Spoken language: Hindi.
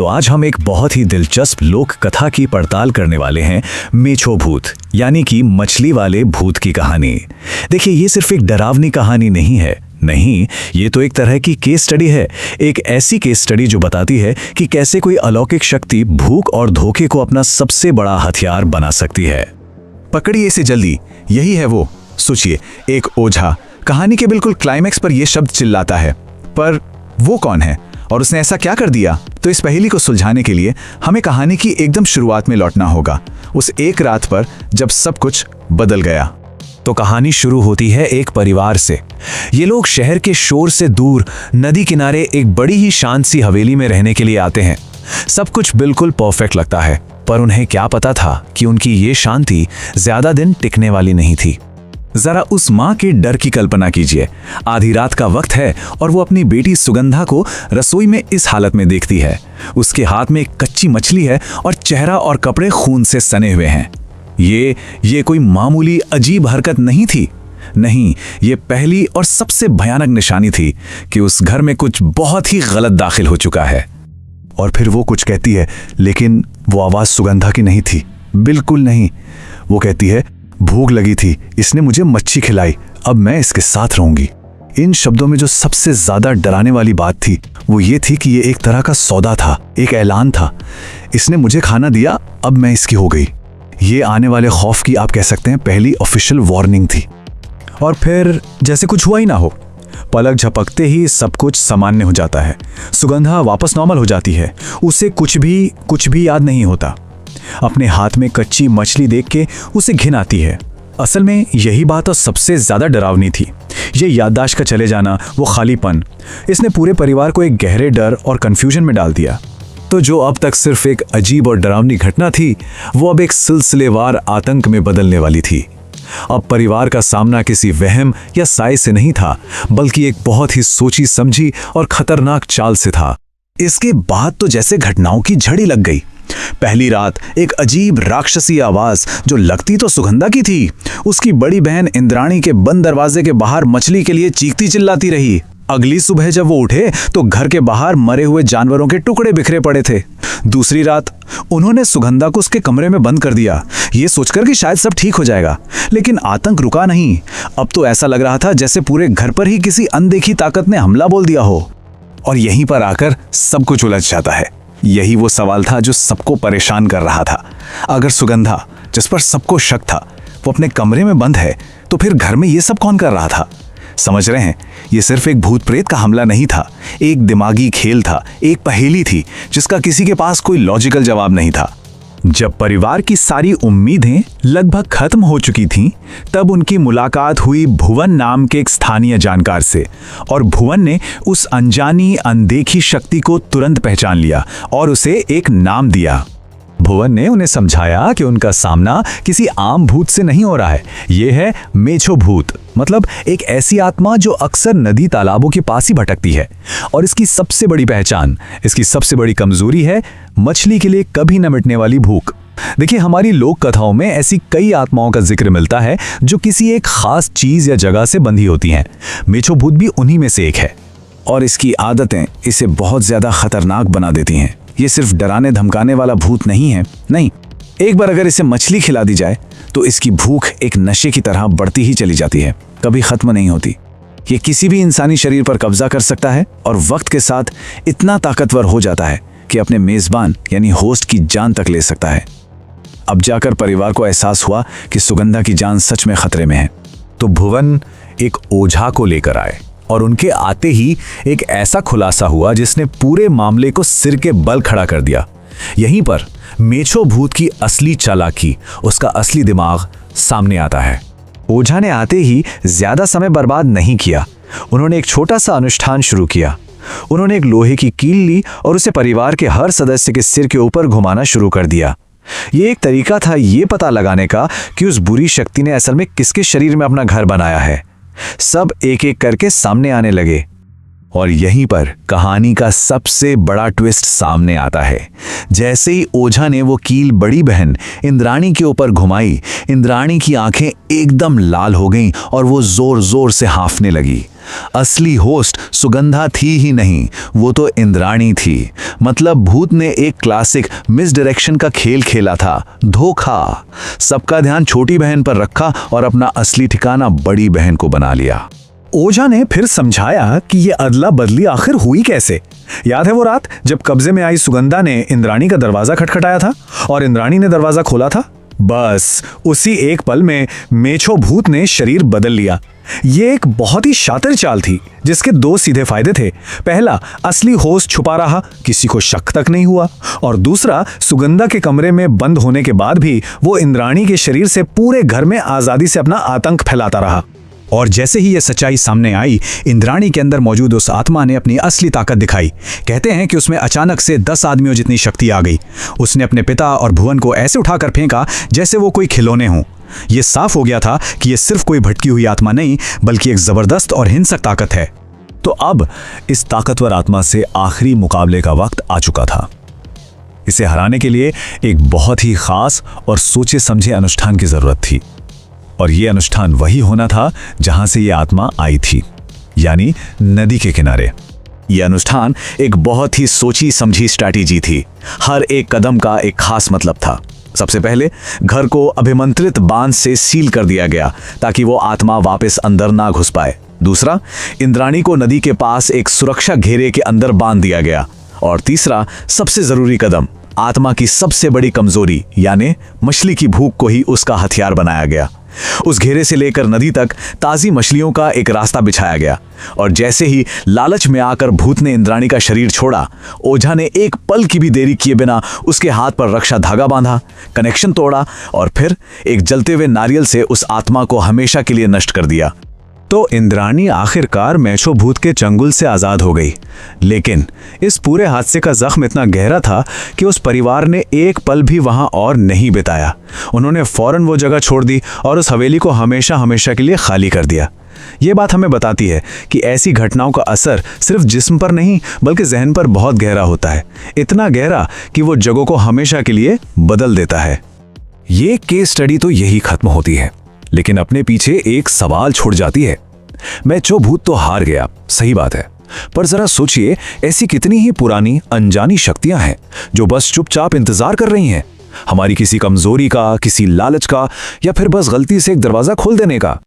तो आज हम एक बहुत ही दिलचस्प लोक कथा की पड़ताल करने वाले हैं, मेछो भूत यानी कि मछली वाले भूत की कहानी। देखिए, ये सिर्फ एक डरावनी कहानी नहीं है, नहीं, ये तो एक तरह की केस स्टडी है। एक ऐसी केस स्टडी जो बताती है कि कैसे कोई अलौकिक शक्ति भूख और धोखे को अपना सबसे बड़ा हथियार बना सकती है। पकड़िए इसे जल्दी, यही है वो। सोचिए, एक ओझा कहानी के बिल्कुल क्लाइमैक्स पर यह शब्द चिल्लाता है, पर वो कौन है और उसने ऐसा क्या कर दिया? तो इस पहेली को सुलझाने के लिए हमें कहानी की एकदम शुरुआत में लौटना होगा, उस एक रात पर जब सब कुछ बदल गया। तो कहानी शुरू होती है एक परिवार से। ये लोग शहर के शोर से दूर नदी किनारे एक बड़ी ही शांत सी हवेली में रहने के लिए आते हैं। सब कुछ बिल्कुल परफेक्ट लगता है, पर उन्हें क्या पता था कि उनकी ये शांति ज्यादा दिन टिकने वाली नहीं थी। जरा उस माँ के डर की कल्पना कीजिए। आधी रात का वक्त है और वो अपनी बेटी सुगंधा को रसोई में इस हालत में देखती है। उसके हाथ में एक कच्ची मछली है और चेहरा और कपड़े खून से सने हुए हैं। ये कोई मामूली अजीब हरकत नहीं थी। नहीं, ये पहली और सबसे भयानक निशानी थी कि उस घर में कुछ बहुत ही गलत दाखिल हो चुका है। और फिर वो कुछ कहती है, लेकिन वो आवाज सुगंधा की नहीं थी, बिल्कुल नहीं। वो कहती है, भूख लगी थी, इसने मुझे मच्छी खिलाई, अब मैं इसके साथ रहूंगी। इन शब्दों में जो सबसे ज्यादा डराने वाली बात थी वो ये थी कि ये एक तरह का सौदा था, एक ऐलान था। इसने मुझे खाना दिया, अब मैं इसकी हो गई। ये आने वाले खौफ की, आप कह सकते हैं, पहली ऑफिशियल वार्निंग थी। और फिर जैसे कुछ हुआ ही ना हो, पलक झपकते ही सब कुछ सामान्य हो जाता है। सुगंधा वापस नॉर्मल हो जाती है। उसे कुछ भी याद नहीं होता। अपने हाथ में कच्ची मछली देख के उसे घिन आती है। असल में यही बात और सबसे ज्यादा डरावनी थी, ये याददाश्त का चले जाना, वो खालीपन। इसने पूरे परिवार को एक गहरे डर और कंफ्यूजन में डाल दिया। तो जो अब तक सिर्फ एक अजीब और डरावनी घटना थी, वो अब एक सिलसिलेवार आतंक में बदलने वाली थी। अब परिवार का सामना किसी वहम या साए से नहीं था, बल्कि एक बहुत ही सोची समझी और खतरनाक चाल से था। इसके बाद तो जैसे घटनाओं की झड़ी लग गई। पहली रात एक अजीब राक्षसी आवाज, जो लगती तो सुगंधा की थी, उसकी बड़ी बहन इंद्राणी के बंद दरवाजे के बाहर मछली के लिए चीखती चिल्लाती रही। अगली सुबह जब वो उठे तो घर के बाहर मरे हुए जानवरों के टुकड़े बिखरे पड़े थे। दूसरी रात उन्होंने सुगंधा को उसके कमरे में बंद कर दिया, ये सोचकर कि शायद सब ठीक हो जाएगा। लेकिन आतंक रुका नहीं। अब तो ऐसा लग रहा था जैसे पूरे घर पर ही किसी अनदेखी ताकत ने हमला बोल दिया हो। और यहीं पर आकर सब कुछ उलझ जाता है। यही वो सवाल था जो सबको परेशान कर रहा था। अगर सुगंधा, जिस पर सबको शक था, वो अपने कमरे में बंद है, तो फिर घर में ये सब कौन कर रहा था? समझ रहे हैं, ये सिर्फ एक भूत प्रेत का हमला नहीं था, एक दिमागी खेल था, एक पहेली थी जिसका किसी के पास कोई लॉजिकल जवाब नहीं था। जब परिवार की सारी उम्मीदें लगभग खत्म हो चुकी थीं, तब उनकी मुलाकात हुई भुवन नाम के एक स्थानीय जानकार से। और भुवन ने उस अनजानी अनदेखी शक्ति को तुरंत पहचान लिया और उसे एक नाम दिया। भुवन ने उन्हें समझाया कि उनका सामना किसी आम भूत से नहीं हो रहा है, ये है मेछो भूत, मतलब एक ऐसी आत्मा जो अक्सर नदी तालाबों के पास ही भटकती है। और इसकी सबसे बड़ी पहचान, इसकी सबसे बड़ी कमजोरी है मछली के लिए कभी न मिटने वाली भूख। देखिए, हमारी लोक कथाओं में ऐसी कई आत्माओं का जिक्र मिलता है जो किसी एक खास चीज या जगह से बंधी होती हैं। मेछो भूत भी उन्हीं में से एक है। और इसकी आदतें इसे बहुत ज्यादा खतरनाक बना देती हैं। ये सिर्फ डराने धमकाने वाला भूत नहीं है, नहीं, एक बार अगर इसे मछली खिला दी जाए तो इसकी भूख एक नशे की तरह बढ़ती ही चली जाती है, कभी खत्म नहीं होती। ये किसी भी इंसानी शरीर पर कब्जा कर सकता है और वक्त के साथ इतना ताकतवर हो जाता है कि अपने मेजबान यानी होस्ट की जान तक ले सकता है। अब जाकर परिवार को एहसास हुआ कि सुगंधा की जान सच में खतरे में है। तो भुवन एक ओझा को लेकर आए और उनके आते ही एक ऐसा खुलासा हुआ जिसने पूरे मामले को सिर के बल खड़ा कर दिया। यहीं पर मेछो भूत की असली चालाकी, उसका असली दिमाग सामने आता है। ओझा ने आते ही ज्यादा समय बर्बाद नहीं किया। उन्होंने एक छोटा सा अनुष्ठान शुरू किया। उन्होंने एक लोहे की कील ली और उसे परिवार के हर सदस्य के सिर के ऊपर घुमाना शुरू कर दिया। ये एक तरीका था ये पता लगाने का कि उस बुरी शक्ति ने असल में किसके शरीर में अपना घर बनाया है। सब एक एक करके सामने आने लगे और यहीं पर कहानी का सबसे बड़ा ट्विस्ट सामने आता है। जैसे ही ओझा ने वो कील बड़ी बहन इंद्राणी के ऊपर घुमाई, इंद्राणी की आंखें एकदम लाल हो गईं और वो जोर जोर से हाँफने लगी। असली होस्ट सुगंधा थी ही नहीं, वो तो इंद्राणी थी। मतलब भूत ने एक क्लासिक मिसडायरेक्शन का खेल खेला था, धोखा। सबका ध्यान छोटी बहन पर रखा और अपना असली ठिकाना बड़ी बहन को बना लिया। ओझा ने फिर समझाया कि ये अदला बदली आखिर हुई कैसे। याद है वो रात जब कब्जे में आई सुगंधा ने इंद्राणी का दरवाजा खटखटाया था और इंद्राणी ने दरवाजा खोला था? बस उसी एक पल में मेछो भूत ने शरीर बदल लिया। ये एक बहुत ही शातिर चाल थी जिसके दो सीधे फायदे थे। पहला, असली होस्ट छुपा रहा, किसी को शक तक नहीं हुआ। और दूसरा, सुगंधा के कमरे में बंद होने के बाद भी वो इंद्राणी के शरीर से पूरे घर में आजादी से अपना आतंक फैलाता रहा। और जैसे ही यह सच्चाई सामने आई, इंद्राणी के अंदर मौजूद उस आत्मा ने अपनी असली ताकत दिखाई। कहते हैं कि उसमें अचानक से 10 आदमियों जितनी शक्ति आ गई। उसने अपने पिता और भुवन को ऐसे उठाकर फेंका जैसे वो कोई खिलौने हों। ये साफ हो गया था कि ये सिर्फ कोई भटकी हुई आत्मा नहीं, बल्कि एक जबरदस्त और हिंसक ताकत है। तो अब इस ताकतवर आत्मा से आखिरी मुकाबले का वक्त आ चुका था। इसे हराने के लिए एक बहुत ही खास और सोचे समझे अनुष्ठान की जरूरत थी। और यह अनुष्ठान वही होना था जहां से यह आत्मा आई थी, यानी नदी के किनारे। यह अनुष्ठान एक बहुत ही सोची समझी स्ट्रैटेजी थी। हर एक कदम का एक खास मतलब था। सबसे पहले घर को अभिमंत्रित बांध से सील कर दिया गया ताकि वो आत्मा वापस अंदर ना घुस पाए। दूसरा, इंद्राणी को नदी के पास एक सुरक्षा घेरे के अंदर बांध दिया गया। और तीसरा, सबसे जरूरी कदम, आत्मा की सबसे बड़ी कमजोरी यानी मछली की भूख को ही उसका हथियार बनाया गया। उस घेरे से लेकर नदी तक ताजी मछलियों का एक रास्ता बिछाया गया। और जैसे ही लालच में आकर भूत ने इंद्राणी का शरीर छोड़ा, ओझा ने एक पल की भी देरी किए बिना उसके हाथ पर रक्षा धागा बांधा, कनेक्शन तोड़ा और फिर एक जलते हुए नारियल से उस आत्मा को हमेशा के लिए नष्ट कर दिया। तो इंद्राणी आखिरकार मेछो भूत के चंगुल से आजाद हो गई। लेकिन इस पूरे हादसे का जख्म इतना गहरा था कि उस परिवार ने एक पल भी वहां और नहीं बिताया। उन्होंने फौरन वो जगह छोड़ दी और उस हवेली को हमेशा हमेशा के लिए खाली कर दिया। ये बात हमें बताती है कि ऐसी घटनाओं का असर सिर्फ जिस्म पर नहीं बल्कि जहन पर बहुत गहरा होता है। इतना गहरा कि वो जगहों को हमेशा के लिए बदल देता है। ये केस स्टडी तो यही खत्म होती है, लेकिन अपने पीछे एक सवाल छोड़ जाती है। मेछो भूत तो हार गया, सही बात है, पर जरा सोचिए ऐसी कितनी ही पुरानी अनजानी शक्तियां हैं जो बस चुपचाप इंतजार कर रही हैं, हमारी किसी कमजोरी का, किसी लालच का, या फिर बस गलती से एक दरवाजा खोल देने का।